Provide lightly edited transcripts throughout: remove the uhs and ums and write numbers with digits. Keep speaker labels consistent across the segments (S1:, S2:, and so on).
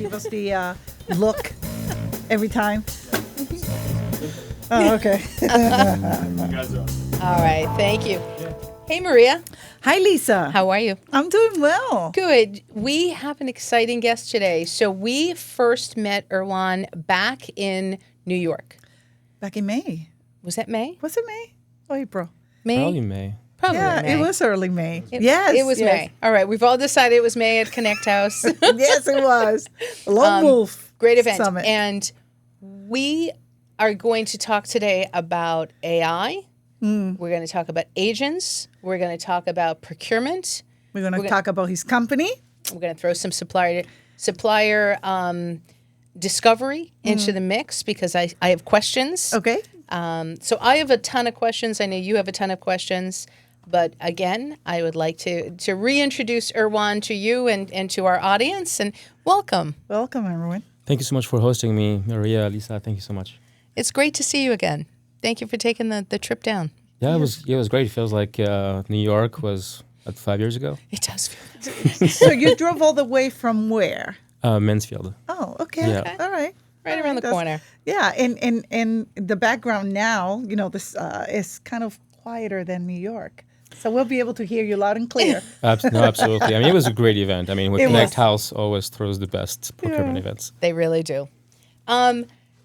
S1: give us the look every time? Oh, okay.
S2: All right, thank you. Hey, Maria.
S1: Hi, Lisa.
S2: How are you?
S1: I'm doing well.
S2: Good. We have an exciting guest today. So we first met Erwann back in New York.
S1: Back in May.
S2: Was that May?
S1: Was it May or April?
S2: May?
S3: Early May.
S2: Probably
S1: Yeah,
S2: May.
S1: it was early May.
S2: It was
S1: yes.
S2: May. All right, we've all decided it was May at Connect House.
S1: Yes, it was. Lone Wolf.
S2: Great event.
S1: Summit.
S2: And we are going to talk today about AI. We're going to talk about agents. We're going to talk about procurement.
S1: We're going to talk about his company.
S2: We're going to throw some supplier discovery into the mix because I have questions.
S1: Okay.
S2: So I have a ton of questions. I know you have a ton of questions. But again, I would like to reintroduce Erwann to you and to our audience. And welcome.
S1: Welcome, everyone.
S3: Thank you so much for hosting me, Maria, Lisa. Thank you so much.
S2: It's great to see you again. Thank you for taking the trip down.
S3: Yeah, it was great. It feels like New York was 5 years ago.
S2: It does feel
S1: So you drove all the way from where?
S3: Mansfield.
S1: Oh, okay.
S3: Yeah.
S1: Okay. All right.
S2: right around the corner.
S1: Yeah, and the background now, this is kind of quieter than New York. So we'll be able to hear you loud and clear.
S3: No, absolutely. I mean, it was a great event. I mean,
S1: It
S3: Connect
S1: was.
S3: House always throws the best procurement events.
S2: They really do.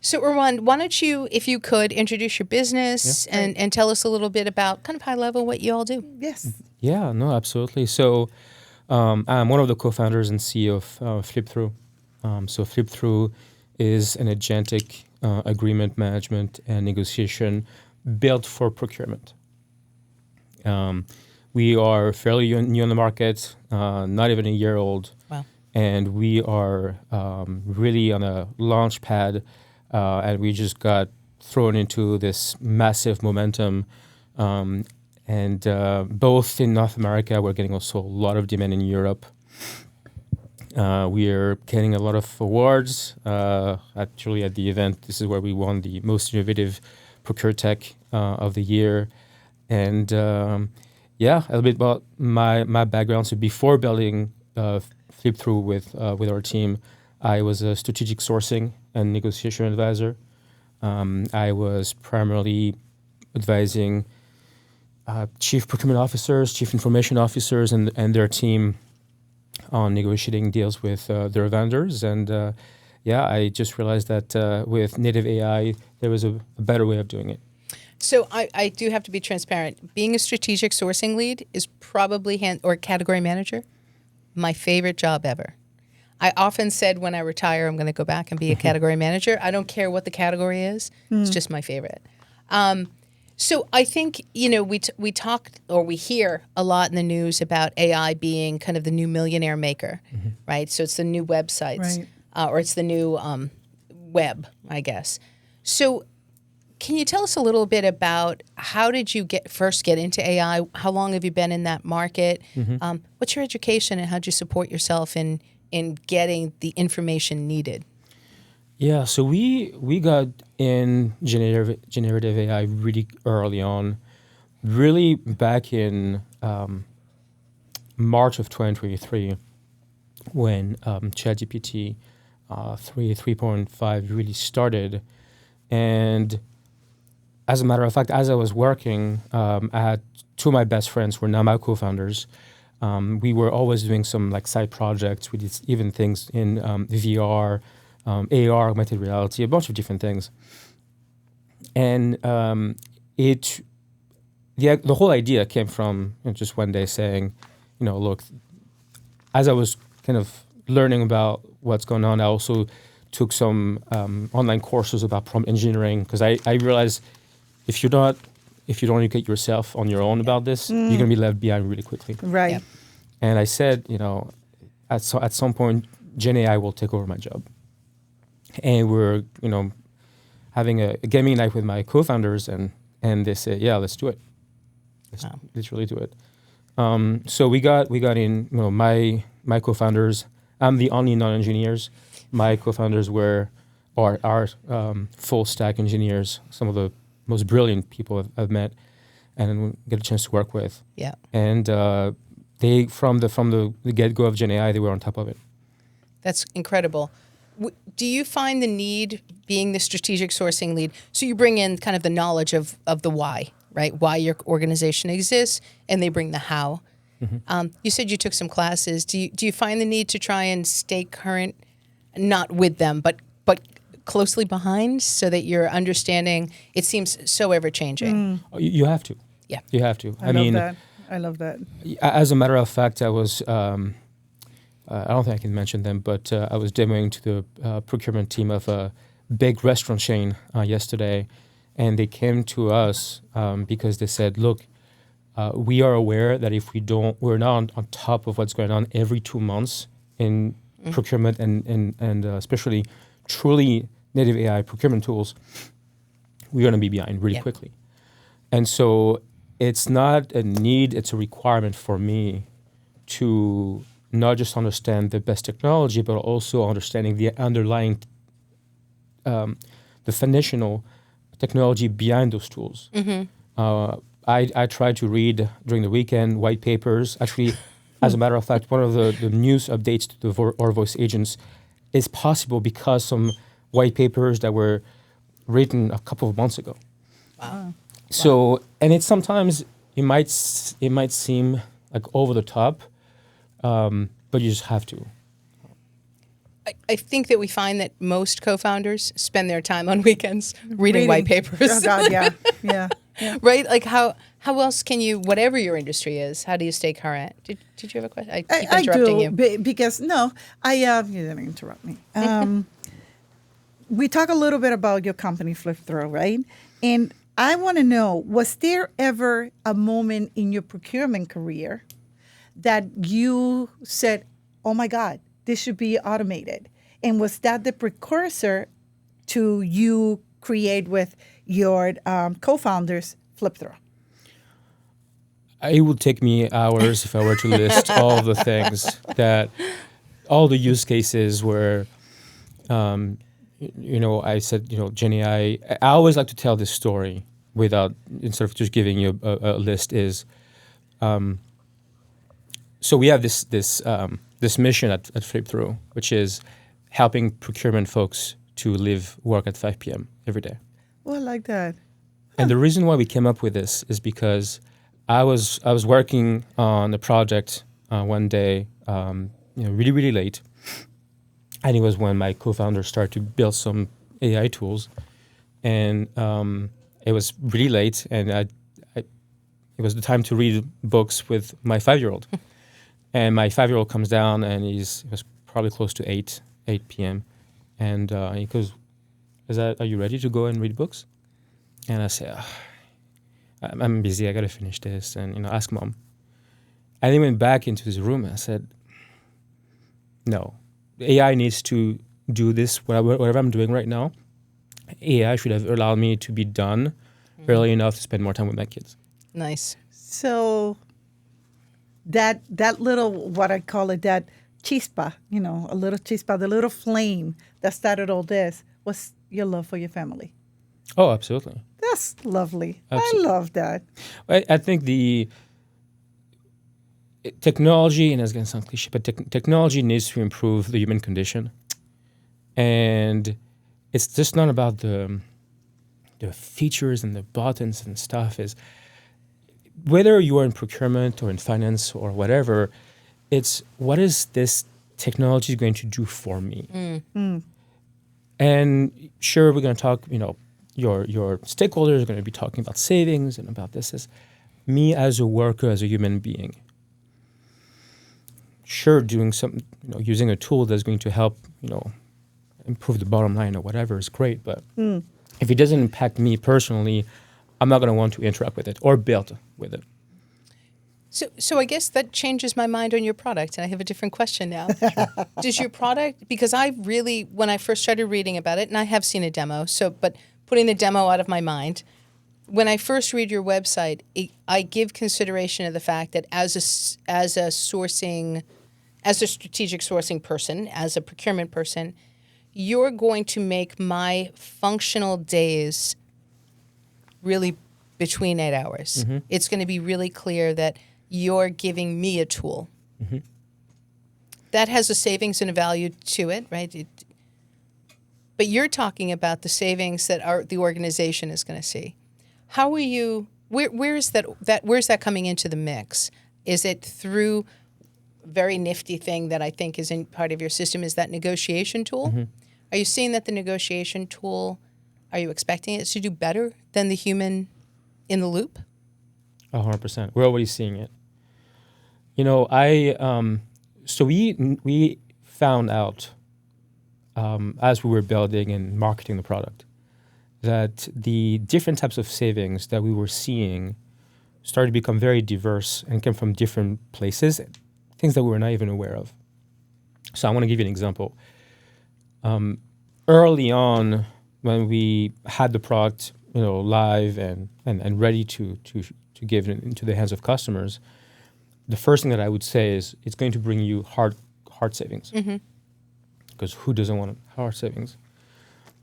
S2: So Erwann, why don't you, if you could, introduce your business and tell us a little bit about kind of high level what you all do.
S1: Yes.
S3: Yeah, no, absolutely. So I'm one of the co-founders and CEO of FlipThrough. So FlipThrough is an agentic agreement management and negotiation built for procurement. We are fairly new on the market, not even a year old.
S2: Wow.
S3: And we are really on a launch pad, and we just got thrown into this massive momentum. And both in North America, we're getting also a lot of demand in Europe. We are getting a lot of awards. Actually, at the event, this is where we won the most innovative Procure Tech of the year. And a little bit about my background. So before building FlipThrough with our team, I was a strategic sourcing and negotiation advisor. I was primarily advising chief procurement officers, chief information officers, and their team on negotiating deals with their vendors. And I just realized that with native AI, there was a better way of doing it.
S2: So I do have to be transparent. Being a strategic sourcing lead is probably or category manager, my favorite job ever. I often said when I retire, I'm going to go back and be a category manager. I don't care what the category is. It's just my favorite. So I think, we talk or we hear a lot in the news about AI being kind of the new millionaire maker, right? So it's the new websites, or it's the new web, I guess. So can you tell us a little bit about how did you first get into AI? How long have you been in that market? What's your education and how did you support yourself in getting the information needed?
S3: Yeah, so we got in generative AI really early on, really back in March of 2023, when ChatGPT 3.5 really started. And as a matter of fact, as I was working, I had two of my best friends who are now my co-founders. We were always doing some side projects. We did even things in VR, AR, augmented reality, a bunch of different things. And the whole idea came from just one day saying, look, as I was kind of learning about what's going on, I also took some online courses about prompt engineering because I realized if you don't educate yourself on your own about this, you're going to be left behind really quickly.
S1: Right.
S2: Yep.
S3: And I said, at some point, Gen AI will take over my job. And we're, having a gaming night with my co-founders, and they said, yeah, let's do it. Let's really do it. So we got in, my co-founders. I'm the only non-engineers. My co-founders are full stack engineers, some of the most brilliant people I've met and get a chance to work with.
S2: Yeah.
S3: And they from the get-go of Gen AI, they were on top of it.
S2: That's incredible. Do you find the need, being the strategic sourcing lead, so you bring in kind of the knowledge of the why, right? Why your organization exists, and they bring the how. You said you took some classes. Do you find the need to try and stay current, not with them, but closely behind, so that you're understanding? It seems so ever changing.
S3: You have to.
S2: Yeah.
S3: You have to.
S1: I love that.
S3: As a matter of fact, I was, I don't think I can mention them, but I was demoing to the procurement team of a big restaurant chain yesterday, and they came to us because they said, look, we are aware that if we're not on top of what's going on every 2 months in procurement and especially truly native AI procurement tools, we're going to be behind really quickly. And so it's not a need, it's a requirement for me to not just understand the best technology, but also understanding the underlying, the foundational technology behind those tools. I try to read during the weekend white papers. Actually, as a matter of fact, one of the news updates to our voice agents is possible because some white papers that were written a couple of months ago.
S2: Wow.
S3: So, and it's sometimes it might seem like over the top, but you just have to.
S2: I think that we find that most co-founders spend their time on weekends reading white papers.
S1: Oh God, yeah.
S2: Right? Like how else can you, whatever your industry is, how do you stay current? Did you have a question? I keep interrupting you.
S1: Because you didn't interrupt me. We talk a little bit about your company, FlipThrough, right? And I want to know, was there ever a moment in your procurement career that you said, oh my God, this should be automated? And was that the precursor to you create with your co-founders FlipThrough?
S3: It would take me hours if I were to list all the things all the use cases where, I said, Jenny, I always like to tell this story instead of just giving you a list is, so we have this mission at FlipThrough, which is helping procurement folks to work at 5 p.m. every day.
S1: Oh, I like that.
S3: And the reason why we came up with this is because I was working on a project one day, really, really late. And it was when my co-founder started to build some AI tools. And it was really late, and it was the time to read books with my 5-year-old. And my 5-year-old comes down, and it was probably close to 8 p.m. And he goes, are you ready to go and read books? And I say, I'm busy, I got to finish this, and ask mom. And he went back into his room, and I said, no, AI needs to do this, whatever I'm doing right now. AI should have allowed me to be done early enough to spend more time with my kids.
S2: Nice.
S1: So that little, what I call it, that chispa, a little chispa, the little flame that started all this was your love for your family.
S3: Oh, absolutely.
S1: That's lovely.
S3: Absolutely.
S1: I love that.
S3: I think the technology, and it's going to sound cliche, but technology needs to improve the human condition. And it's just not about the features and the buttons and stuff. Is whether you are in procurement or in finance or whatever, it's what is this technology going to do for me? And sure, we're going to talk, your stakeholders are going to be talking about savings and about this as me as a worker, as a human being. Sure, doing some, using a tool that's going to help, improve the bottom line or whatever is great. But if it doesn't impact me personally, I'm not going to want to interact with it or build with it.
S2: So I guess that changes my mind on your product, and I have a different question now. Does your product, because when I first started reading about it, and I have seen a demo, but putting the demo out of my mind, when I first read your website, I give consideration of the fact that as a strategic sourcing person, as a procurement person, you're going to make my functional days really between 8 hours. Mm-hmm. It's going to be really clear that you're giving me a tool. Mm-hmm. that has a savings and a value to it, right? But you're talking about the savings that the organization is going to see. How are you? Where is that? Where's that coming into the mix? Is it through a very nifty thing that I think is in part of your system? Is that negotiation tool?
S3: Mm-hmm.
S2: Are you seeing that the negotiation tool? Are you expecting it to do better than the human in the loop?
S3: 100%. We're already seeing it. So we found out as we were building and marketing the product that the different types of savings that we were seeing started to become very diverse and came from different places, things that we were not even aware of. So I want to give you an example. Early on, when we had the product, live and ready to give it into the hands of customers, the first thing that I would say is it's going to bring you hard savings. Because who doesn't want hard savings?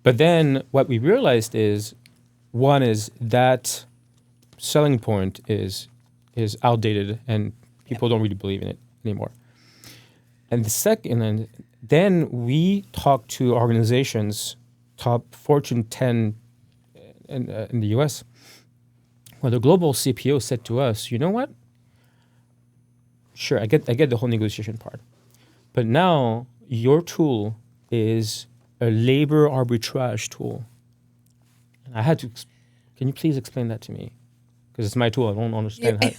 S3: But then what we realized is, one is that selling point is outdated and people don't really believe in it anymore. And the second, and then we talked to organizations, top Fortune 10 in the US, where the global CPO said to us, you know what? Sure, I get the whole negotiation part. But now your tool is a labor arbitrage tool. And I had to, can you please explain that to me? Because it's my tool, I don't understand how.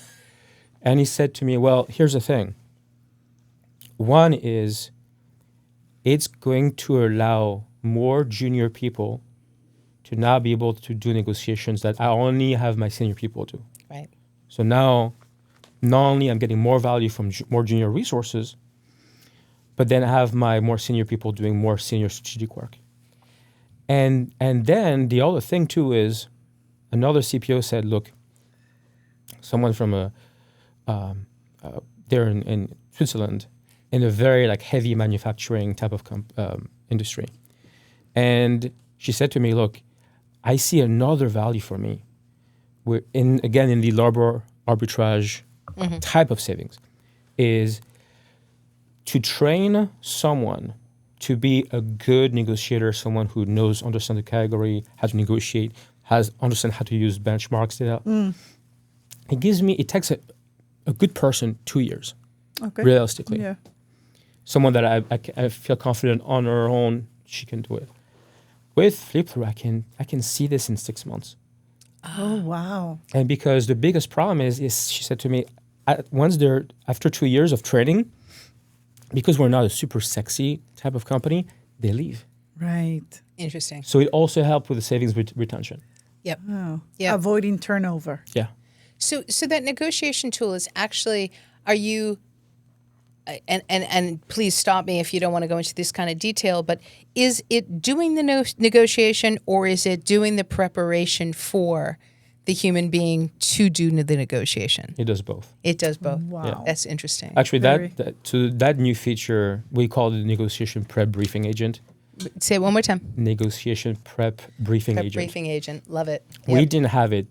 S3: And he said to me, well, here's the thing. One is it's going to allow more junior people to now be able to do negotiations that I only have my senior people do.
S2: Right.
S3: So now, not only I'm getting more value from more junior resources, but then I have my more senior people doing more senior strategic work. And then the other thing too is, another CPO said, look, someone from there in Switzerland, in a very heavy manufacturing type of industry. And she said to me, look, I see another value for me. We're in the labor arbitrage type of savings is to train someone to be a good negotiator, someone who understands the category, how to negotiate, understand how to use benchmarks data. It takes a good person 2 years, realistically.
S1: Yeah.
S3: Someone that I feel confident on her own, she can do it. With FlipThrough, I can see this in 6 months.
S1: Oh, wow.
S3: And because the biggest problem is she said to me, after 2 years of training, because we're not a super sexy type of company, they leave.
S1: Right.
S2: Interesting.
S3: So it also helped with the savings retention.
S2: Yep.
S1: Oh.
S2: Yeah.
S1: Avoiding turnover.
S3: Yeah.
S2: So that negotiation tool is actually, are you, and please stop me if you don't want to go into this kind of detail, but is it doing the negotiation or is it doing the preparation for the human being to do the negotiation?
S3: It does both.
S2: It does both.
S1: Wow.
S2: Yeah. That's interesting.
S3: Actually,
S1: Very.
S3: that new feature, we call it the negotiation prep briefing agent.
S2: Say it one more time.
S3: Negotiation prep briefing
S2: Prep
S3: agent.
S2: briefing agent. Love it.
S3: We
S2: Yep.
S3: didn't have it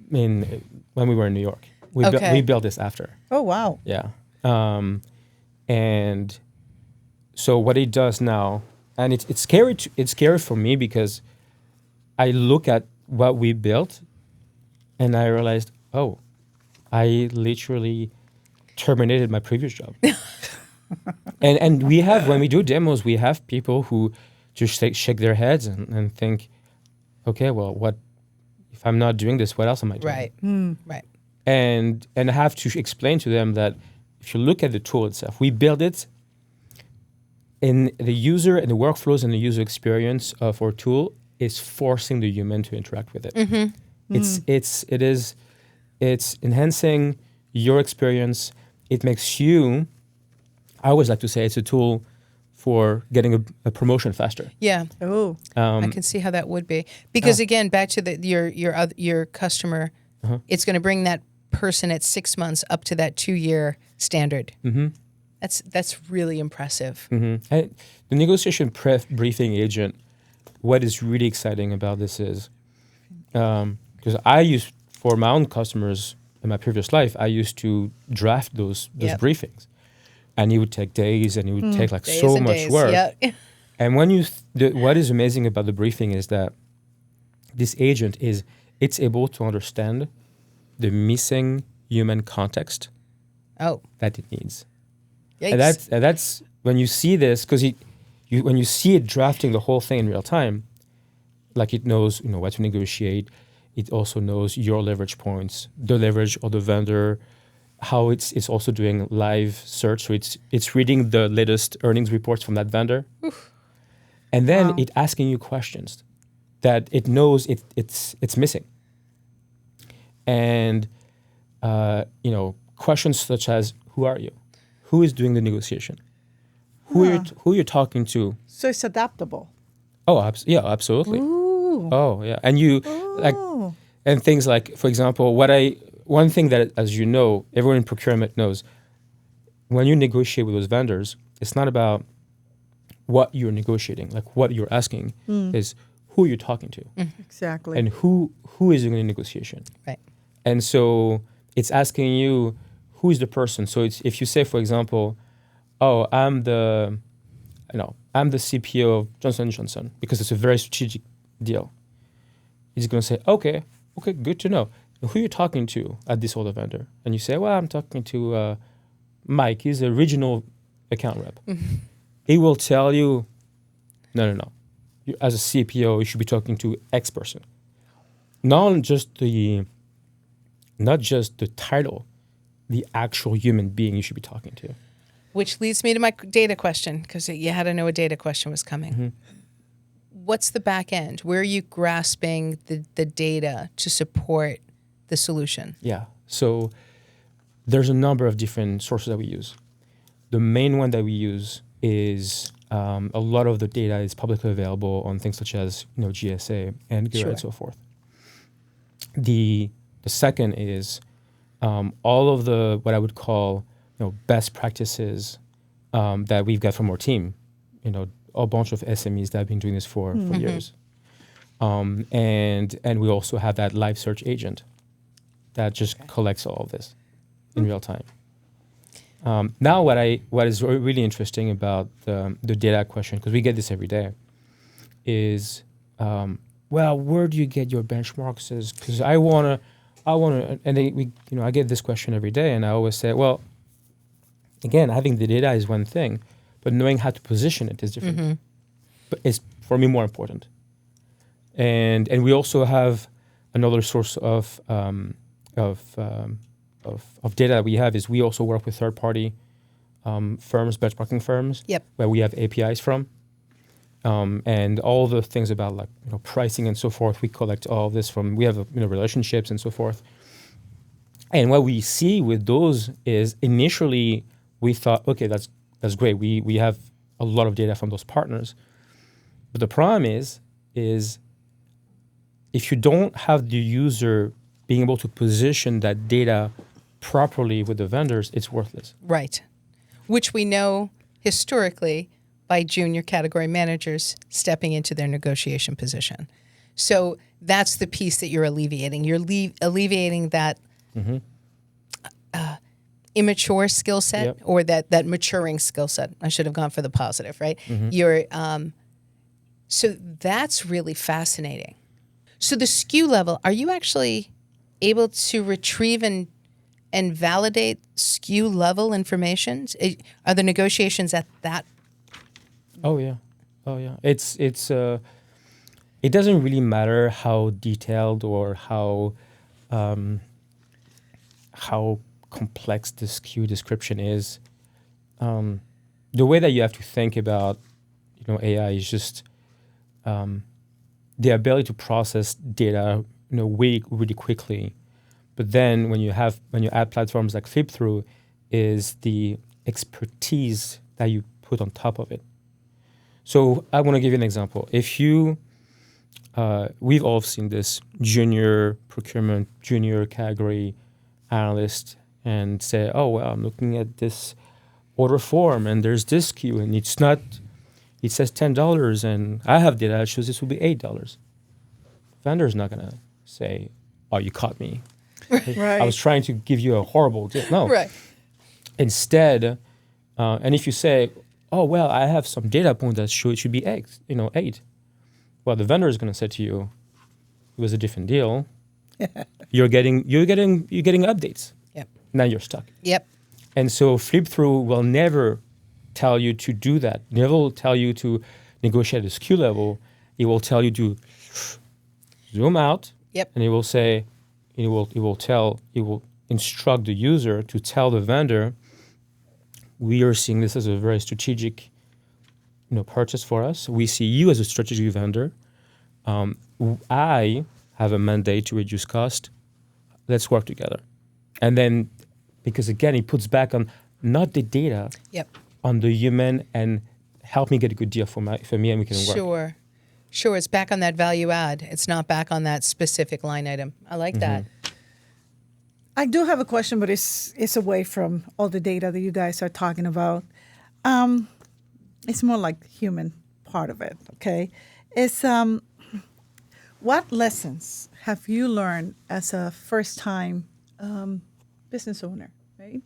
S3: when we were in New York. We
S2: Okay.
S3: built this after.
S1: Oh, wow.
S3: Yeah. And so what it does now, and it's scary. It's scary for me because I look at what we built, and I realized, oh, I literally terminated my previous job. and we have, when we do demos, we have people who just shake their heads and think, okay, well, what if I'm not doing this? What else am I doing?
S2: Right. Right.
S3: And I have to explain to them that if you look at the tool itself, we build it in the user and the workflows and the user experience of our tool is forcing the human to interact with it. It's enhancing your experience. It makes you, I always like to say it's a tool for getting a promotion faster.
S2: Yeah.
S1: Oh.
S2: I can see how that would be. Because again, back to your customer, it's going to bring that person at 6 months up to that 2-year standard. That's really impressive.
S3: And the negotiation prep briefing agent, what is really exciting about this is, because I used, for my own customers in my previous life, I used to draft those
S2: Yep.
S3: briefings. and it would take days, and it would take like
S2: Days
S3: so
S2: and
S3: much
S2: days.
S3: work.
S2: Yeah.
S3: And when what is amazing about the briefing is that this agent it's able to understand the missing human context
S2: Oh,
S3: that it needs.
S2: yikes.
S3: And that's when you see this, because when you see it drafting the whole thing in real time, like it knows what to negotiate. It also knows your leverage points, the leverage of the vendor, how it's also doing live search. So it's reading the latest earnings reports from that vendor, and then
S1: Wow.
S3: it asking you questions that it knows it's missing, and questions such as, who are you, who is doing the negotiation, who you're talking to.
S1: So it's adaptable.
S3: Oh, yeah, absolutely.
S1: Ooh.
S3: Oh, yeah, and you like.
S1: Oh.
S3: And things like, for example, one thing that, as you know, everyone in procurement knows, when you negotiate with those vendors, it's not about what you're negotiating, like what you're asking is who you're talking to
S1: Exactly.
S3: and who is doing the negotiation.
S2: Right.
S3: And so it's asking you, who is the person? So it's, if you say, for example, oh, I'm the CPO of Johnson & Johnson, because it's a very strategic deal. He's going to say, okay, good to know. Who are you talking to at this other vendor? And you say, well, I'm talking to Mike. He's a regional account rep. He will tell you, no. You, as a CPO, you should be talking to X person. Not just the title, the actual human being you should be talking to.
S2: Which leads me to my data question, because you had to know a data question was coming. What's the back end? Where are you grasping the data to support the solution?
S3: Yeah. So there's a number of different sources that we use. The main one that we use is a lot of the data is publicly available on things such as GSA and GURA and so forth. The second is all of the what I would call best practices that we've got from our team. A bunch of SMEs that have been doing this for years. And we also have that live search agent that just collects all of this in real time. Now, what is really interesting about the data question, because we get this every day, is where do you get your benchmarks? Because I wanna, and I get this question every day, and I always say, well, again, having the data is one thing, but knowing how to position it is different. But it's, for me, more important. And we also have another source of data that we have is we also work with third-party firms, benchmarking firms, where we have APIs from, and all the things about like pricing and so forth. We collect all of this from. We have relationships and so forth. And what we see with those is initially we thought, okay, that's great. We have a lot of data from those partners, but the problem is if you don't have the user being able to position that data properly with the vendors, it's worthless.
S2: Right. Which we know historically by junior category managers stepping into their negotiation position. So that's the piece that you're alleviating. You're alleviating that immature skill set or that maturing skill set. I should have gone for the positive, right? You're so that's really fascinating. So the SKU level, are you actually able to retrieve and validate SKU level information? Are the negotiations at that?
S3: Oh yeah. It's it doesn't really matter how detailed or how complex the SKU description is. The way that you have to think about AI is just the ability to process data really quickly. But then when you add platforms like FlipThrough, is the expertise that you put on top of it. So I want to give you an example. If you, we've all seen this junior procurement, junior category analyst and say, oh, well, I'm looking at this order form and there's this SKU and it says $10 and I have data that shows this will be $8. Vendor's not going to say, oh, you caught me.
S1: Right.
S3: I was trying to give you a horrible deal. No.
S2: Right.
S3: Instead, And if you say, oh, well, I have some data point that show it should be 8. Well, the vendor is going to say to you, it was a different deal. You're getting updates.
S2: Yep.
S3: Now you're stuck.
S2: Yep.
S3: And so FlipThrough will never tell you to do that. Never will tell you to negotiate at a SKU level. It will tell you to zoom out.
S2: Yep.
S3: And it will say, it will instruct the user to tell the vendor, we are seeing this as a very strategic, purchase for us. We see you as a strategic vendor. I have a mandate to reduce cost. Let's work together. And then, because again, it puts back on not the data,
S2: Yep.
S3: on the human, and help me get a good deal for me, and we can work.
S2: Sure. It's back on that value add. It's not back on that specific line item. I like that.
S1: I do have a question, but it's away from all the data that you guys are talking about. It's more like human part of it, okay? It's what lessons have you learned as a first-time business owner, right?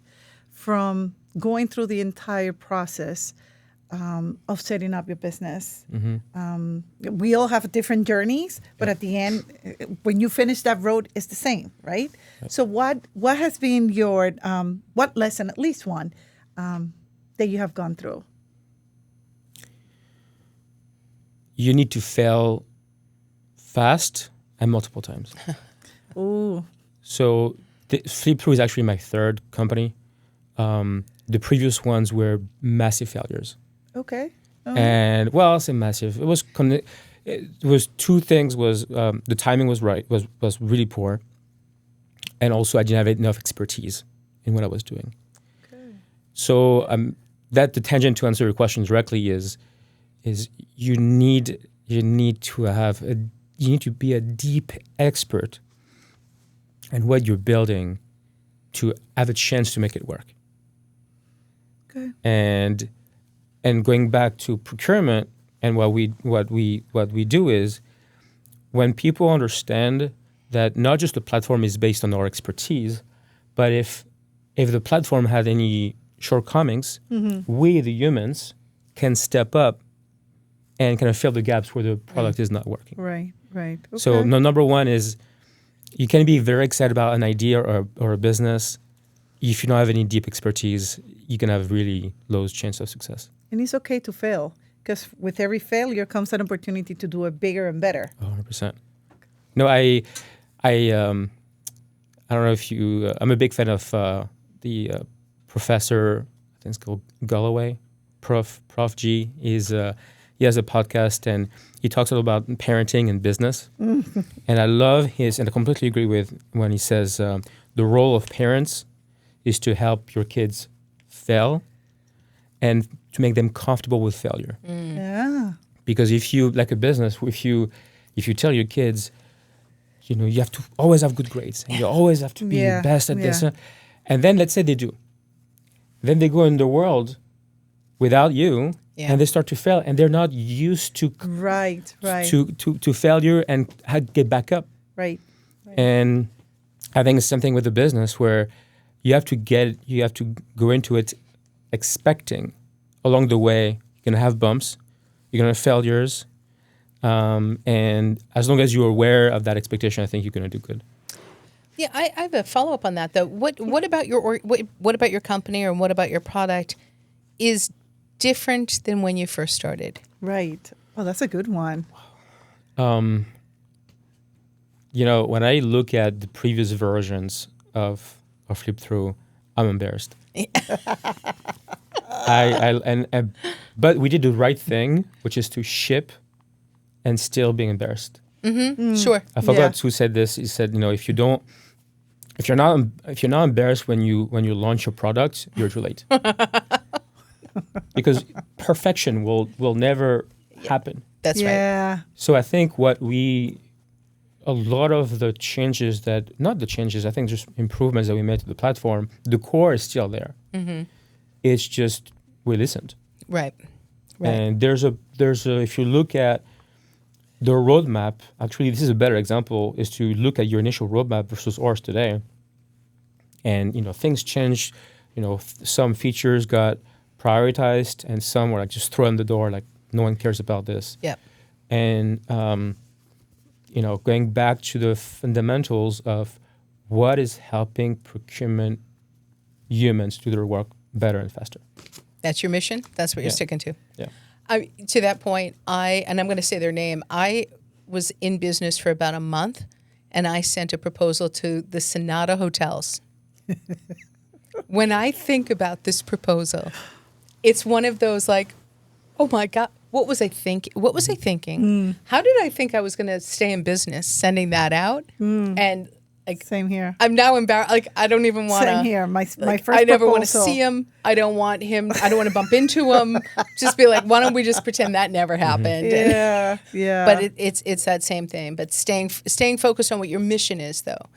S1: From going through the entire process of setting up your business. We all have different journeys, but at the end, when you finish that road, it's the same, right? So what has been your, what lesson, at least one, that you have gone through?
S3: You need to fail fast and multiple times.
S1: Ooh.
S3: So FlipThrough is actually my third company. The previous ones were massive failures.
S1: Okay.
S3: And well, I'll say massive. It was two things. Was the timing was really poor, and also I didn't have enough expertise in what I was doing. Okay. So that the tangent to answer your question directly is you need to be a deep expert in what you're building to have a chance to make it work.
S1: Okay.
S3: And going back to procurement, and what we do is, when people understand that not just the platform is based on our expertise, but if the platform had any shortcomings, we the humans can step up and kind of fill the gaps where the product is not working.
S1: Right. Okay.
S3: So number one is, you can be very excited about an idea or a business. If you don't have any deep expertise, you can have really low chance of success. And
S1: it's okay to fail, because with every failure comes an opportunity to do it bigger and better.
S3: 100%. No, I don't know if you. I'm a big fan of the professor. I think it's called Galloway, Prof G. He has a podcast, and he talks a lot about parenting and business. And I love and I completely agree with when he says the role of parents is to help your kids fail and to make them comfortable with failure.
S1: Yeah.
S3: Because if you, like a business, if you tell your kids, you have to always have good grades, and you always have to be the best at this, and then let's say they do, then they go in the world without you, and they start to fail, and they're not used to to failure and how to get back up. Right. And I think it's something with the business where you have to go into it expecting along the way you're going to have bumps, you're going to have failures, and as long as you're aware of that expectation, I think you're going to do good.
S2: Yeah, I have a follow up on that though. What about your company, or what about your product is different than when you first started?
S1: Right. Oh, that's a good one.
S3: When I look at the previous versions of FlipThrough, I'm embarrassed. But we did the right thing, which is to ship and still being embarrassed.
S2: Sure.
S3: I forgot who said this. He said, if you're not embarrassed when you launch your product, you're too late. Because perfection will never happen.
S2: That's right.
S3: So I think a lot of the changes I think just improvements that we made to the platform, the core is still there. It's just we listened.
S2: Right.
S3: And there's a if you look at the roadmap, actually this is a better example, is to look at your initial roadmap versus ours today. And things changed. Some features got prioritized, and some were like just thrown in the door, like no one cares about this.
S2: Yeah.
S3: And going back to the fundamentals of what is helping procurement humans do their work better and faster.
S2: That's your mission. That's what you're
S3: Yeah.
S2: sticking to.
S3: Yeah.
S2: To that point, I'm going to say their name. I was in business for about a month, and I sent a proposal to the Sonata hotels. When I think about this proposal, it's one of those like, oh my God, what was I thinking? What was I thinking? How did I think I was going to stay in business sending that out? And like,
S1: Same here.
S2: I'm now embarrassed. Like, I don't even want to.
S1: Same here. My
S2: Like,
S1: first
S2: I never want to
S1: proposal-
S2: see him. I don't want him. I don't want to bump into him. Just be like, why don't we just pretend that never happened?
S1: Yeah, yeah.
S2: But it's that same thing. But staying focused on what your mission is, though,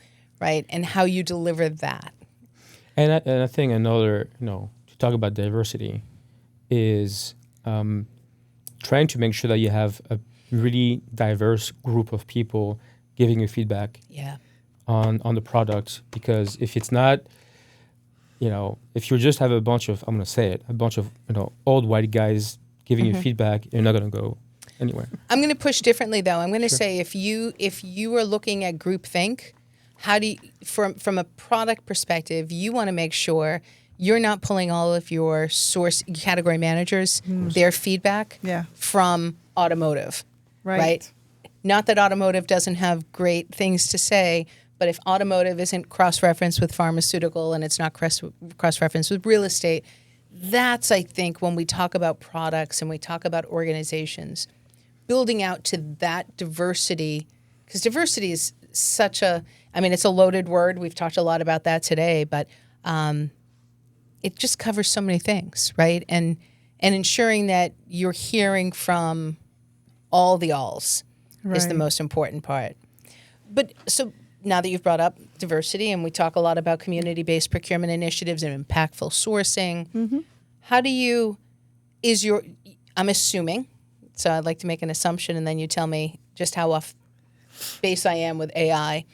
S2: right, and how you deliver that.
S3: And I think another, to talk about diversity is trying to make sure that you have a really diverse group of people giving you feedback
S2: Yeah.
S3: on the product. Because if it's not, if you just have a bunch of, I'm going to say it, a bunch of, old white guys giving you feedback, you're not going to go anywhere.
S2: I'm going to push differently, though. I'm going to say if you are looking at groupthink, how do you, from a product perspective, you want to make sure you're not pulling all of your source category managers, their feedback
S1: Yeah.
S2: from automotive,
S1: Right.
S2: Not that automotive doesn't have great things to say, but if automotive isn't cross-referenced with pharmaceutical and it's not cross-referenced with real estate, that's, I think, when we talk about products and we talk about organizations, building out to that diversity, because diversity is such a, it's a loaded word. We've talked a lot about that today, but it just covers so many things, right? And ensuring that you're hearing from all the alls is the
S1: Right.
S2: most important part. But so now that you've brought up diversity and we talk a lot about community-based procurement initiatives and impactful sourcing, how do you, I'm assuming, so I'd like to make an assumption and then you tell me just how off base I am with AI.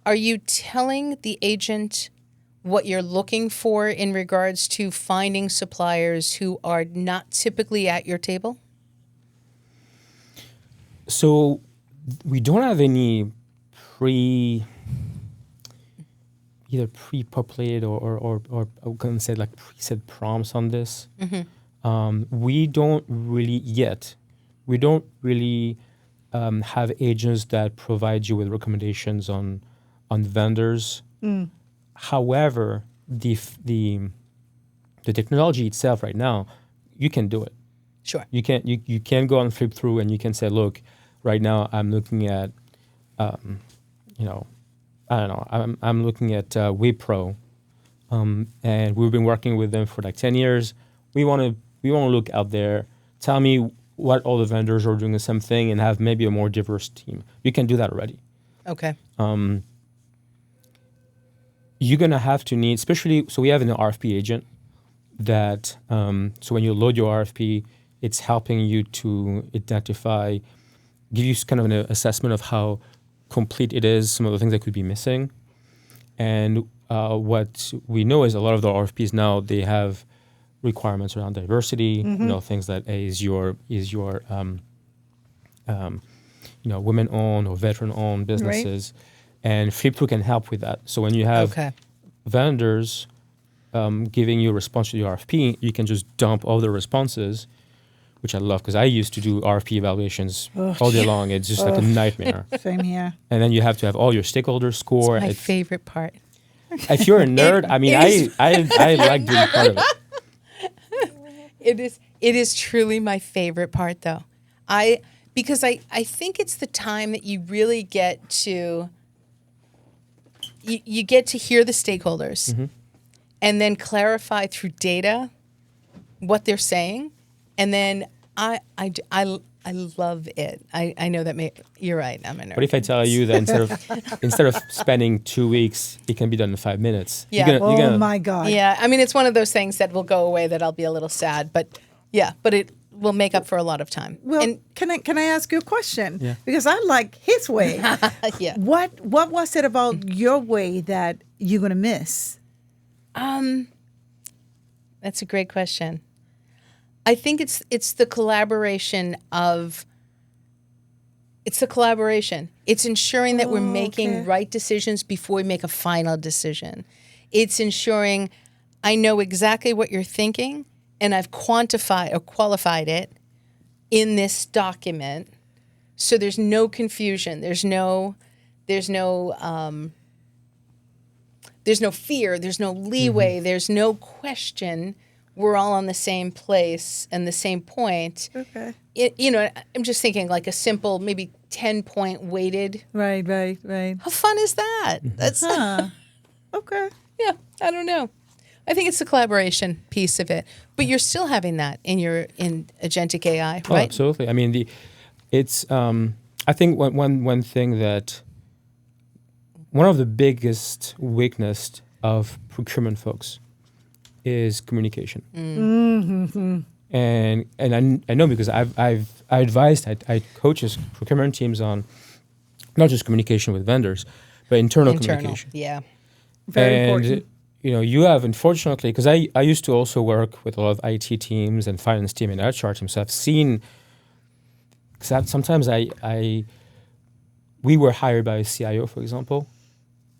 S2: Are you telling the agent what you're looking for in regards to finding suppliers who are not typically at your table?
S3: So we don't have any either pre-populated or I can say like preset prompts on this. We don't really yet. We don't really have agents that provide you with recommendations on vendors. However, the technology itself right now, you can do it.
S2: Sure.
S3: You can go on FlipThrough and you can say, look, right now I'm looking at, I'm looking at Wipro, and we've been working with them for like 10 years. We want to look out there. Tell me what all the vendors are doing the same thing and have maybe a more diverse team. You can do that already.
S2: Okay.
S3: You're going to have to need, especially, so we have an RFP agent that, so when you load your RFP, it's helping you to identify, give you kind of an assessment of how complete it is, some of the things that could be missing. And what we know is a lot of the RFPs now, they have requirements around diversity, things that is your women-owned or veteran-owned businesses. Right. And FlipThrough can help with that. So when you have vendors giving you a response to the RFP, you can just dump all the responses, which I love because I used to do RFP evaluations all day long. It's just like a nightmare.
S1: Same here.
S3: And then you have to have all your stakeholders score.
S2: It's my favorite part.
S3: If you're a nerd, I like being part of it.
S2: It is truly my favorite part, though. Because I think it's the time that you really get to you get to hear the stakeholders and then clarify through data what they're saying. And then I love it. I know that you're right. I'm a nerd.
S3: What if I tell you that instead of spending 2 weeks, it can be done in 5 minutes?
S2: Yeah.
S1: My God.
S2: Yeah. It's one of those things that will go away that I'll be a little sad, but it will make up for a lot of time.
S1: Well, can I ask you a question?
S3: Yeah.
S1: Because I like his way.
S2: Yeah.
S1: What was it about your way that you're gonna miss?
S2: That's a great question. I think it's the collaboration of. It's the collaboration. It's ensuring that we're making right decisions before we make a final decision. It's ensuring I know exactly what you're thinking and I've quantified or qualified it in this document, so there's no confusion. There's no fear. There's no leeway. There's no question. We're all on the same place and the same point.
S1: Okay.
S2: I'm just thinking like a simple, maybe 10-point weighted.
S1: Right.
S2: How fun is that? That's
S1: Okay.
S2: yeah. I don't know. I think it's the collaboration piece of it, but you're still having that in agentic AI, right?
S3: Oh, absolutely. I mean, it's. I think one thing that one of the biggest weakness of procurement folks is communication. And I know because I coaches procurement teams on not just communication with vendors, but internal communication.
S2: Yeah.
S1: Very important.
S3: You have, unfortunately, because I used to also work with a lot of IT teams and finance team and HR teams, so I've seen, because sometimes we were hired by a CIO, for example,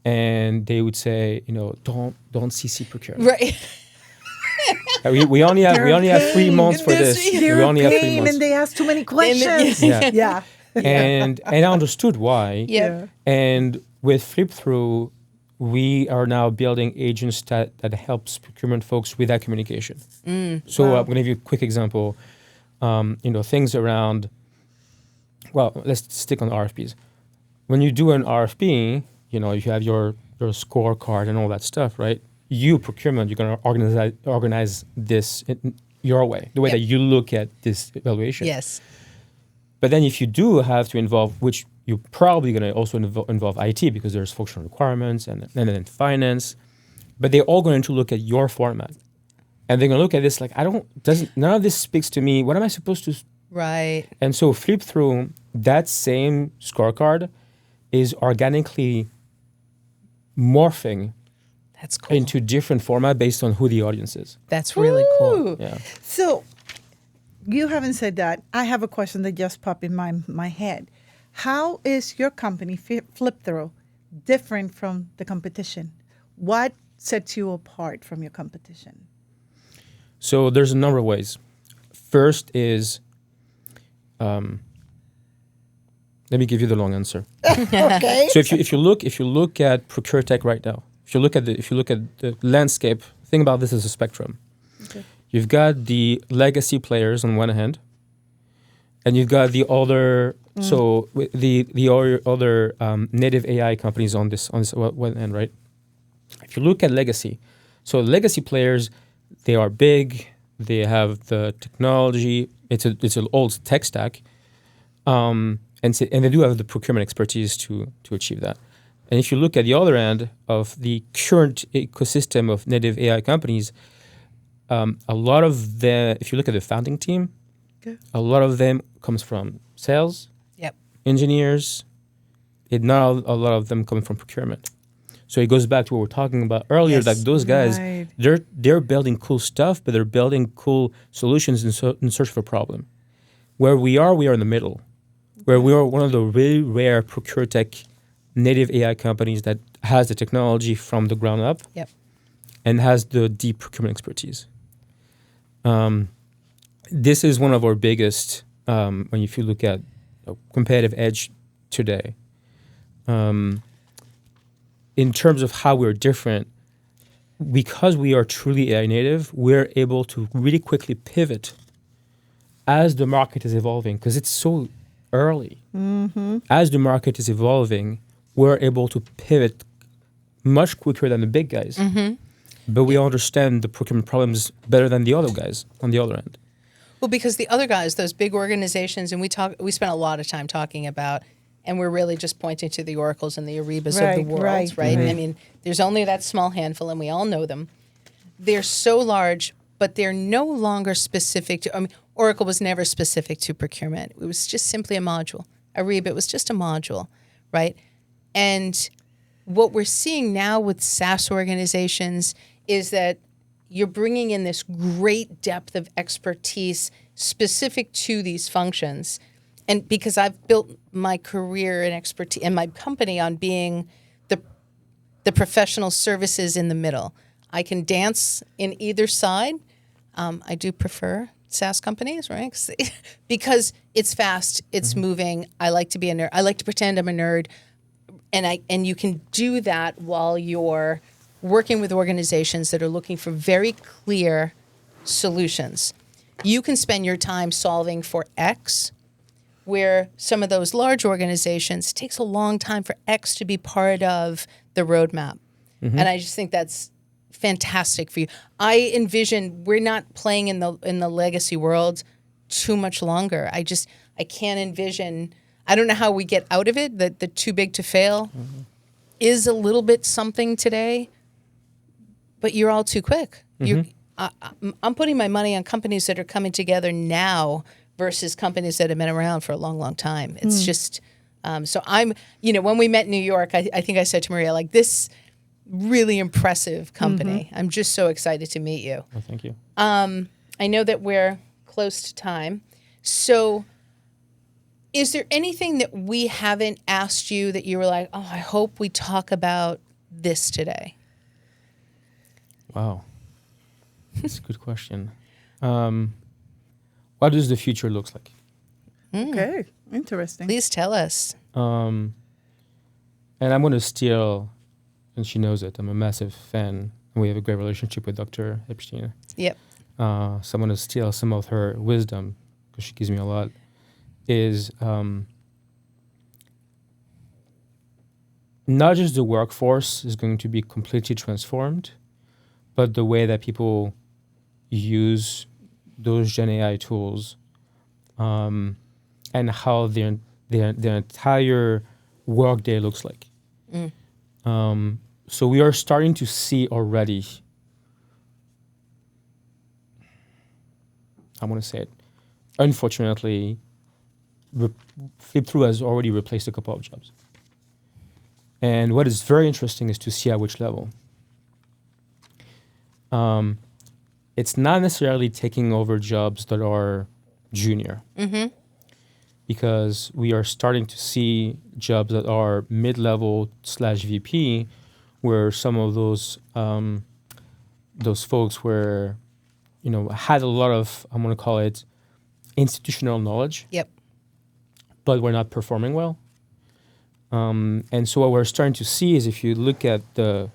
S3: and they would say, don't CC procurement.
S2: Right.
S3: We only have 3 months for this.
S1: They're
S3: We only have 3
S1: pain
S3: months.
S1: and they ask too many questions.
S3: Yeah. And I understood why.
S2: Yeah.
S3: And with FlipThrough, we are now building agents that helps procurement folks with that communication. So I'm going to give you a quick example. Things around, well, let's stick on RFPs. When you do an RFP, you have your scorecard and all that stuff, right? You, procurement, you're going to organize this in your way, the way that you look at this evaluation.
S2: Yes.
S3: But then if you do have to involve, which you're probably going to also involve IT because there's functional requirements and then finance, but they're all going to look at your format. And they're going to look at this like, none of this speaks to me. What am I supposed to?
S2: Right.
S3: And so FlipThrough, that same scorecard is organically morphing
S2: That's cool.
S3: into different format based on who the audience is.
S2: That's really cool.
S3: Yeah.
S1: So you haven't said that. I have a question that just popped in my head. How is your company, FlipThrough, different from the competition? What sets you apart from your competition?
S3: So there's a number of ways. First is, let me give you the long answer.
S1: Okay.
S3: So if you look at ProcureTech right now, if you look at the landscape, think about this as a spectrum.
S1: Okay.
S3: You've got the legacy players on one hand, and you've got the other the other native AI companies on this one end, right? If you look at legacy, so legacy players, they are big, they have the technology, it's an old tech stack, and they do have the procurement expertise to achieve that. And if you look at the other end of the current ecosystem of native AI companies, a lot of if you look at the founding team, a lot of them comes from sales, engineers, not a lot of them come from procurement. So it goes back to what we were talking about earlier, like those guys, they're building cool stuff, but they're building cool solutions in search of a problem. Where we are in the middle, where we are one of the really rare ProcureTech native AI companies that has the technology from the ground up and has the deep procurement expertise. This is one of our biggest, if you look at competitive edge today. In terms of how we're different, because we are truly AI native, we're able to really quickly pivot as the market is evolving, because it's so early. Mm-hmm. As the market is evolving, we're able to pivot much quicker than the big guys. Mm-hmm. But we understand the procurement problems better than the other guys on the other end.
S2: Well, because the other guys, those big organizations, and we spent a lot of time talking about, and we're really just pointing to the Oracles and the Arebas of the world, right?
S1: Mm-hmm.
S2: I mean, there's only that small handful, and we all know them. They're so large, but they're no longer specific to, Oracle was never specific to procurement. It was just simply a module. Ariba, it was just a module, right? And what we're seeing now with SaaS organizations is that, you're bringing in this great depth of expertise specific to these functions. And because I've built my career and expertise and my company on being the professional services in the middle. I can dance in either side. I do prefer SaaS companies, right? Because it's fast, it's moving. I like to be a nerd. I like to pretend I'm a nerd. And you can do that while you're working with organizations that are looking for very clear solutions. You can spend your time solving for X, where some of those large organizations, it takes a long time for X to be part of the roadmap. And I just think that's fantastic for you. I envision we're not playing in the legacy world too much longer. I can't envision. I don't know how we get out of it. The too big to fail is a little bit something today, but you're all too quick. I'm putting my money on companies that are coming together now versus companies that have been around for a long, long time. It's just, so I'm, when we met in New York, I think I said to Maria, like, this really impressive company. I'm just so excited to meet you.
S3: Well, thank you.
S2: I know that we're close to time. So is there anything that we haven't asked you that you were like, oh, I hope we talk about this today?
S3: Wow. That's a good question. What does the future look like?
S1: Okay, interesting.
S2: Please tell us.
S3: And I'm going to steal, and she knows it, I'm a massive fan. And we have a great relationship with Dr. Epstein.
S2: Yep.
S3: So I'm going to steal some of her wisdom, because she gives me a lot, is not just the workforce is going to be completely transformed, but the way that people use those Gen AI tools, and how their entire workday looks like. So we are starting to see already, I want to say it, unfortunately, FlipThrough has already replaced a couple of jobs. And what is very interesting is to see at which level. It's not necessarily taking over jobs that are junior, because we are starting to see jobs that are mid-level / VP, where some of those folks were, had a lot of, I'm going to call it, institutional knowledge.
S2: Yep.
S3: But we're not performing well. And so what we're starting to see is, if you look at the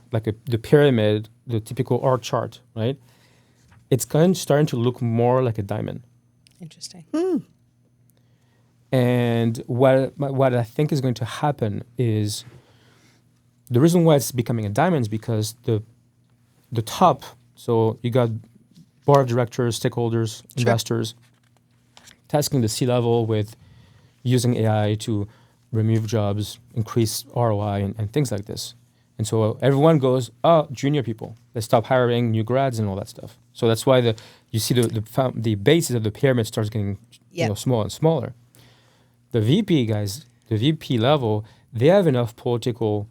S3: pyramid, the typical R chart, right? It's starting to look more like a diamond.
S2: Interesting.
S3: And what I think is going to happen is, the reason why it's becoming a diamond is because the top, so you got board of directors, stakeholders, investors, tasking the C-level with using AI to remove jobs, increase ROI, and things like this. And so everyone goes, oh, junior people, let's stop hiring new grads and all that stuff. So that's why you see the basis of the pyramid starts getting smaller and smaller. The VP guys, the VP level, they have enough political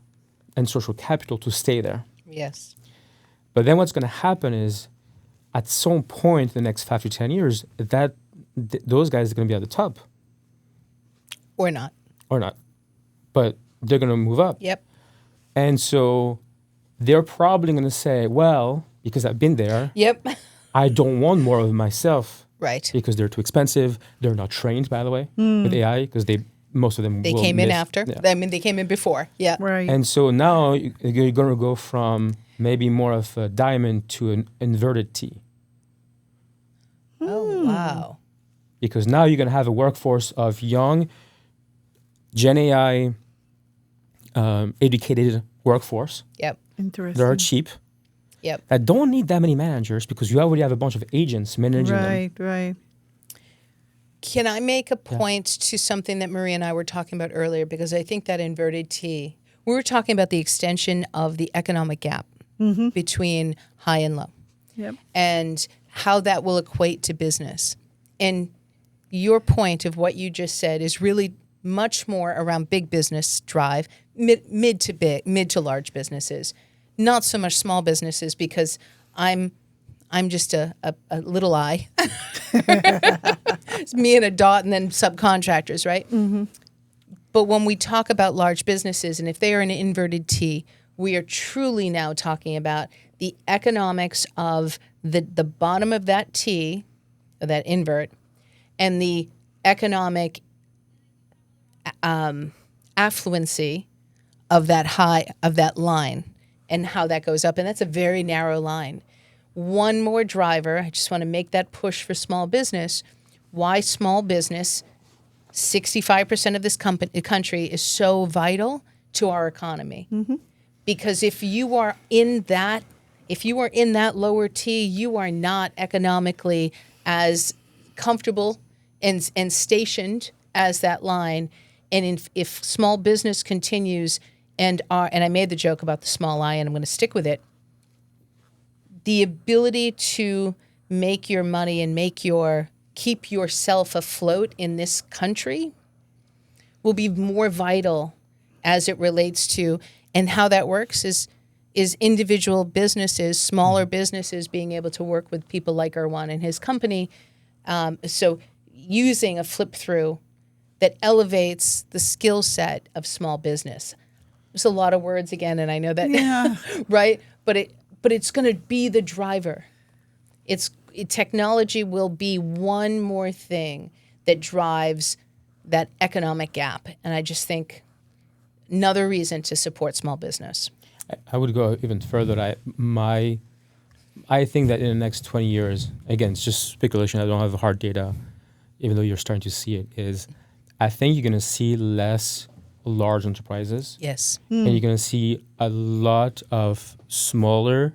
S3: and social capital to stay there.
S2: Yes.
S3: But then what's going to happen is, at some point in the next 5 to 10 years, those guys are going to be at the top.
S2: Or not.
S3: But they're going to move up.
S2: Yep.
S3: And so they're probably going to say, well, because I've been there,
S2: Yep.
S3: I don't want more of myself.
S2: Right.
S3: Because they're too expensive. They're not trained, by the way, with AI, because most of them
S2: They
S3: will
S2: came in
S3: miss.
S2: after.
S3: Yeah.
S2: I mean, they came in before. Yeah.
S1: Right.
S3: And so now you're going to go from maybe more of a diamond to an inverted T.
S2: Oh, wow.
S3: Because now you're going to have a workforce of young, Gen AI educated workforce
S2: Yep.
S1: Interesting.
S3: that are cheap,
S2: Yep.
S3: that don't need that many managers, because you already have a bunch of agents managing them.
S1: Right.
S2: Can I make a point to something that Maria and I were talking about earlier? Because I think that inverted T, we were talking about the extension of the economic gap between high and low.
S1: Yep.
S2: And how that will equate to business. And your point of what you just said is really much more around big business drive, mid to large businesses, not so much small businesses, because I'm I'm just a little I. It's me and a dot and then subcontractors, right? Mm-hmm. But when we talk about large businesses, and if they are an inverted T, we are truly now talking about the economics of the bottom of that T, of that invert, and the economic affluency of that high, of that line, and how that goes up. And that's a very narrow line. One more driver, I just want to make that push for small business. Why small business, 65% of this country is so vital to our economy. Mm-hmm. Because if you are in that lower T, you are not economically as comfortable and stationed as that line. And if small business continues and I made the joke about the small I, and I'm going to stick with it, the ability to make your money and keep yourself afloat in this country will be more vital as it relates to, and how that works is individual businesses, smaller businesses being able to work with people like Erwann and his company. So using a flip-through that elevates the skill set of small business. There's a lot of words again, and I know that,
S1: Yeah.
S2: right? But it's going to be the driver. Technology will be one more thing that drives that economic gap. And I just think another reason to support small business.
S3: I would go even further. I think that in the next 20 years, again, it's just speculation. I don't have hard data, even though you're starting to see it, I think you're going to see less large enterprises.
S2: Yes.
S3: And you're going to see a lot of smaller,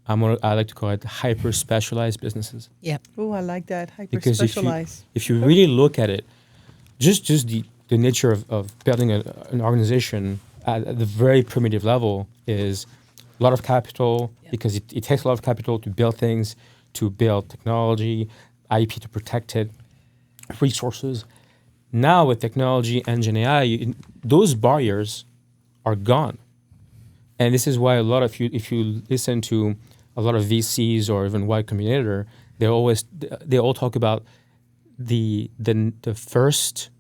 S3: I like to call it hyper-specialized businesses.
S2: Yep.
S1: Oh, I like that. Hyper
S3: Because
S1: specialized.
S3: if you really look at it, just the nature of building an organization at the very primitive level is a lot of capital, because it takes a lot of capital to build things, to build technology, IP to protect it, resources. Now with technology and Gen AI, those barriers are gone. And this is why if you listen to a lot of VCs or even Y Combinator, they all talk about the first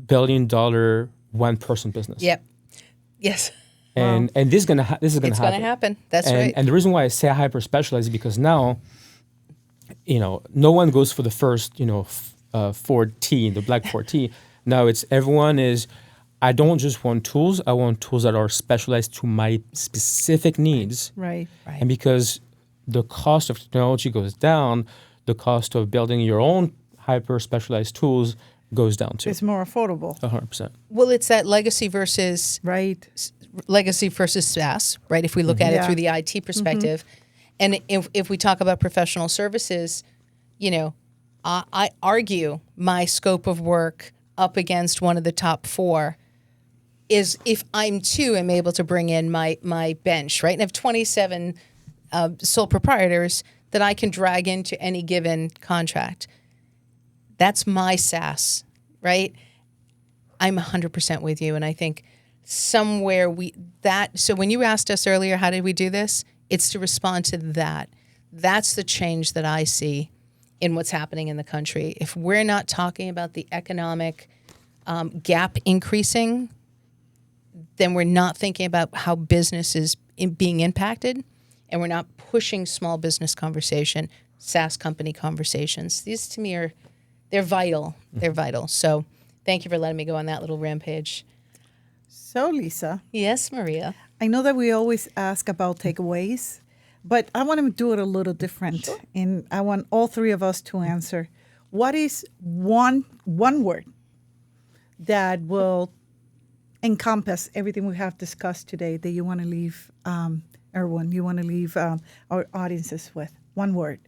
S3: $1 billion one-person business.
S2: Yep. Yes.
S3: And this is gonna happen.
S2: It's going to happen. That's right.
S3: And the reason why I say hyper specialized is because now, no one goes for the first, Ford T, the black Ford T. Now everyone is, I don't just want tools. I want tools that are specialized to my specific needs.
S1: Right.
S3: And because the cost of technology goes down, the cost of building your own hyper specialized tools goes down too.
S1: It's more affordable.
S3: 100%.
S2: Well, it's that legacy versus SaaS, right? If we look at it through the IT perspective. And if we talk about professional services, I argue my scope of work up against one of the top 4 is if I'm able to bring in my bench, right? And I have 27 sole proprietors that I can drag into any given contract. That's my SaaS, right? I'm 100% with you. And I think somewhere so when you asked us earlier, how did we do this? It's to respond to that. That's the change that I see in what's happening in the country. If we're not talking about the economic gap increasing, then we're not thinking about how business is being impacted, and we're not pushing small business conversation, SaaS company conversations. These to me they're vital. They're vital. So thank you for letting me go on that little rampage.
S1: So, Lisa.
S2: Yes, Maria.
S1: I know that we always ask about takeaways, but I want to do it a little different. Sure. And I want all 3 of us to answer. What is one word that will encompass everything we have discussed today that you want to leave, Erwann, you want to leave our audiences with? One word.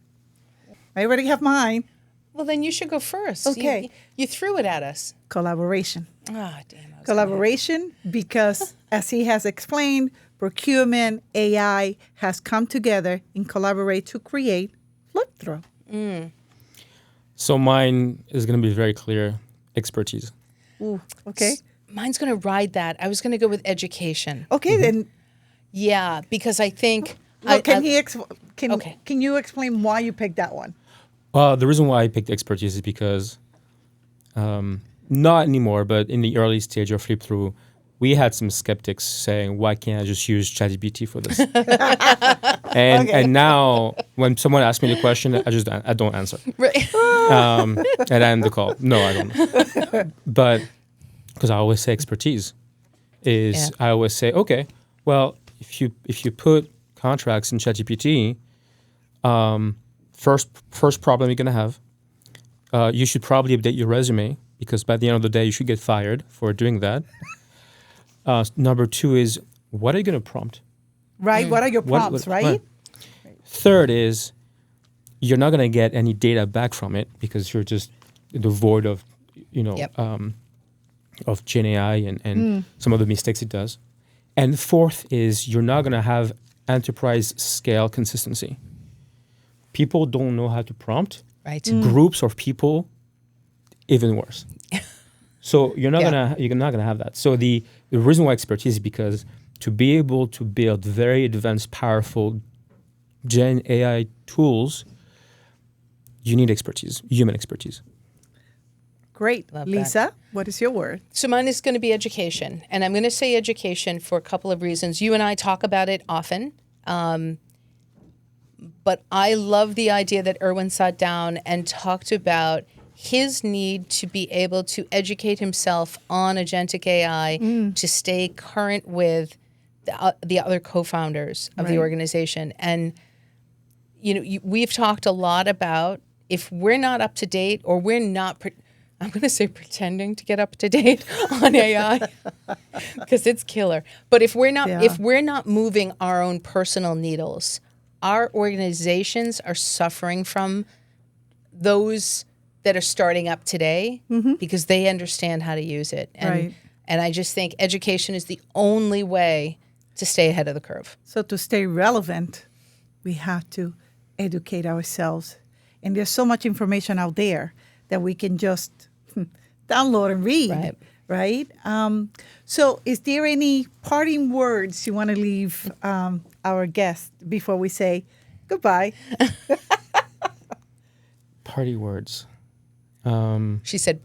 S1: I already have mine.
S2: Well, then you should go first.
S1: Okay.
S2: You threw it at us.
S1: Collaboration.
S2: Ah, damn.
S1: Collaboration, because as he has explained, procurement, AI has come together and collaborate to create FlipThrough.
S3: So mine is going to be very clear, expertise.
S1: Ooh, okay.
S2: Mine's going to ride that. I was going to go with education.
S1: Okay, then.
S2: Yeah, because I think...
S1: Well, Can you explain why you picked that one?
S3: Well, the reason why I picked expertise is because, not anymore, but in the early stage of FlipThrough, we had some skeptics saying, "Why can't I just use ChatGPT for this?" and now, when someone asks me the question, I don't answer.
S2: Right.
S3: And I end the call. No, I don't. But because I always say expertise is, I always say, okay, well, if you put contracts in ChatGPT, first problem you're gonna have, you should probably update your resume, because by the end of the day you should get fired for doing that. Number two is, what are you gonna prompt?
S1: Right? What are your prompts, right?
S3: Third is, you're not gonna get any data back from it because you're just devoid of, of Gen AI and some of the mistakes it does. And fourth is, you're not gonna have enterprise scale consistency. People don't know how to prompt.
S2: Right.
S3: Groups of people, even worse. So you're not gonna have that. So the reason why expertise is because to be able to build very advanced, powerful Gen AI tools, you need expertise, human expertise.
S1: Great.
S2: Love
S1: Lisa,
S2: that.
S1: what is your word?
S2: So mine is going to be education. And I'm going to say education for a couple of reasons. You and I talk about it often. But I love the idea that Erwann sat down and talked about his need to be able to educate himself on agentic AI to stay current with the other co-founders of the organization. And, we've talked a lot about, if we're not up to date, or we're not, I'm going to say pretending to get up to date on AI, because it's killer. But if we're not moving our own personal needles, our organizations are suffering from those that are starting up today because they understand how to use it. And I just think education is the only way to stay ahead of the curve.
S1: So to stay relevant, we have to educate ourselves. And there's so much information out there that we can just download and read, right? So is there any parting words you want to leave our guests before we say goodbye?
S3: Party words.
S2: She said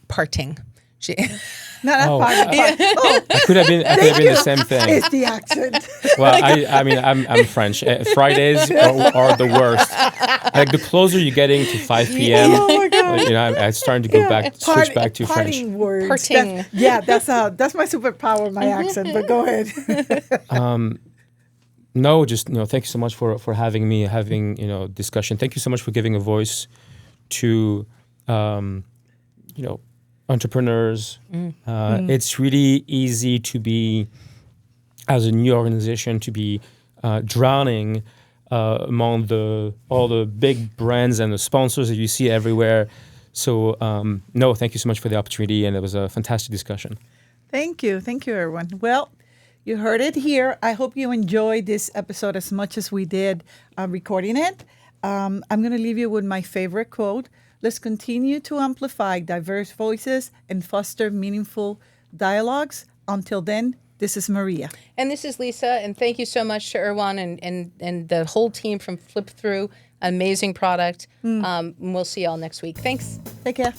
S2: parting.
S1: Not parting.
S3: I could have been the same thing.
S1: It's the accent.
S3: Well, I'm French. Fridays are the worst. Like, the closer you're getting to 5 p.m., I'm starting to switch back to French.
S1: Parting words.
S2: Parting.
S1: That's my superpower, my accent. But go ahead.
S3: No, just thank you so much for having me, having discussion. Thank you so much for giving a voice to entrepreneurs. It's really easy to be, as a new organization, to be drowning among all the big brands and the sponsors that you see everywhere. So no, thank you so much for the opportunity, and it was a fantastic discussion.
S1: Thank you, Erwann. Well, you heard it here. I hope you enjoyed this episode as much as we did recording it. I'm going to leave you with my favorite quote. Let's continue to amplify diverse voices and foster meaningful dialogues. Until then, this is Maria.
S2: And this is Lisa. And thank you so much to Erwann and the whole team from FlipThrough. Amazing product. We'll see y'all next week. Thanks.
S1: Take care.